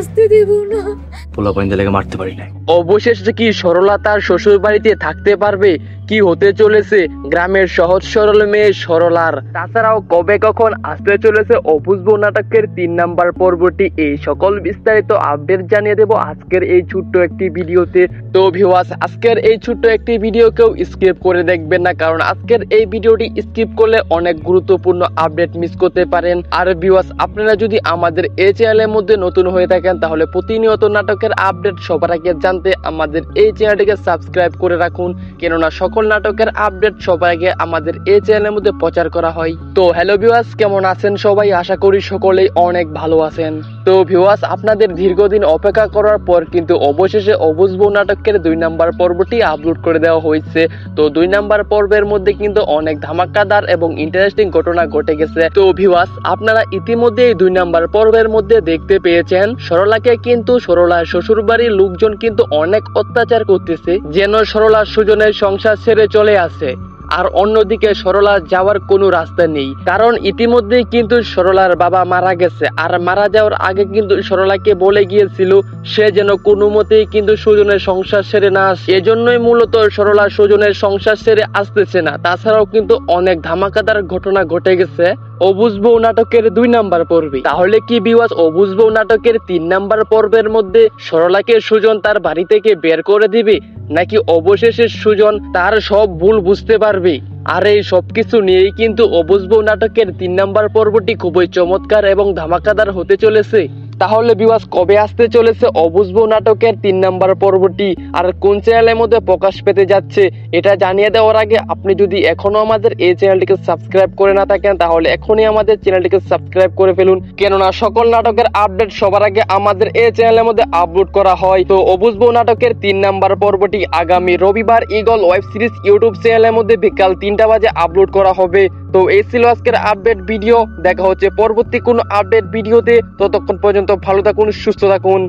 আসতে দেব না। পোলা পাইন্দা লেগে মারতে পারি নাই। অবশেষে কি সরলা তার শ্বশুর বাড়িতে থাকতে পারবে? কি হতে চলেছে গ্রামের সহজ সরল মেয়ে সরলার? তাছাড়াও কবে কখন আসতে চলেছে অবুঝবো নাটকের 3 নাম্বার পর্বটি? এই সকল বিস্তারিত আপডেট জানিয়ে দেব আজকের এই ছোট্ট একটি ভিডিওতে। তো ভিউয়ার্স, আজকের এই ছোট্ট একটি ভিডিও কেউ স্কিপ করে দেখবেন না, কারণ আজকের এই ভিডিওটি স্কিপ করলে অনেক গুরুত্বপূর্ণ আপডেট মিস করতে পারেন। আর ভিউয়ার্স, আপনারা যদি আমাদের এই চ্যানেলের মধ্যে নতুন হয়ে থাকেন তাহলে প্রতিনিয়ত নাটকের আপডেট সবার আগে জানতে আমাদের এই চ্যানেলটিকে সাবস্ক্রাইব করে রাখুন, কেননা সকল নাটকের আপডেট সবার আগে আমাদের এই চ্যানেলের মধ্যে প্রচার করা হয়। তো হ্যালো ভিউয়ার্স, কেমন আছেন সবাই? আশা করি সকলেই অনেক ভালো আছেন। তো ভিউয়ার্স, আপনাদের দীর্ঘদিন অপেক্ষা করার পর কিন্তু অবশেষে অবুঝবো নাটকের 2 নাম্বার পর্বটি আপলোড করে দেওয়া হয়েছে। তো 2 নাম্বার পর্বের মধ্যে কিন্তু অনেক ধামাকাদার এবং ইন্টারেস্টিং ঘটনা ঘটে গেছে। তো ভিউয়ার্স, আপনারা ইতিমধ্যেই 2 নাম্বার পর্বের মধ্যে দেখতে পেয়েছেন সরলাকে কিন্তু সরলার শ্বশুর বাড়ির লোকজন কিন্তু অনেক অত্যাচার করতেছে, যেন সরলার সুজনের সংসার ছেড়ে চলে আসে। আর অন্যদিকে সরলার যাওয়ার কোনো রাস্তা নেই, কারণ ইতিমধ্যেই কিন্তু সরলার বাবা মারা গেছে। আর মারা যাওয়ার আগে কিন্তু সরলাকে বলে গিয়েছিল সে যেন কোনো মতেই কিন্তু সুজনের সংসার ছেড়ে না আসে। এজন্যই মূলত সরলা সুজনের সংসার ছেড়ে আসতেছে না। তাছাড়াও কিন্তু অনেক ধামাকাদার ঘটনা ঘটে গেছে অবুঝবো নাটকের 2 নাম্বার পর্বে। তাহলে কি ভিউয়ার্স, অবুঝবো নাটকের 3 নাম্বার পর্বের মধ্যে সরলাকে সুজন তার বাড়ি থেকে বের করে দিবে, নাকি অবশেষে সুজন তার সব ভুল বুঝতে পারবে? আর এই সবকিছু নিয়েই কিন্তু অবুঝবো নাটকের 3 নাম্বার পর্বটি খুবই চমৎকার এবং ধামাকাদার হতে চলেছে। তাহলে ভিউয়ার্স, কবে আসতে চলেছে অবুঝবো নাটকের 3 নাম্বার পর্বটি আর কোন চ্যানেলের মধ্যে প্রকাশ পেতে যাচ্ছে এটা জানিয়ে দেওয়ার আগে আপনি যদি এখনো আমাদের এই চ্যানেলটিকে সাবস্ক্রাইব করে না থাকেন তাহলে এখনই আমাদের চ্যানেলটিকে সাবস্ক্রাইব করে ফেলুন, কেননা সকল নাটকের আপডেট সবার আগে আমাদের এই চ্যানেলের মধ্যে আপলোড করা হয়। তো অবুঝবো নাটকের 3 নাম্বার পর্বটি আগামী রবিবার ঈগল ওয়েব সিরিজ ইউটিউব চ্যানেলের মধ্যে বিকাল 3টা বাজে আপলোড করা হবে। তো এই ছিল আজকের আপডেট ভিডিও। দেখা হচ্ছে পরবর্তী কোনো আপডেট ভিডিওতে। ততক্ষণ পর্যন্ত ভালো থাকুন, সুস্থ থাকুন।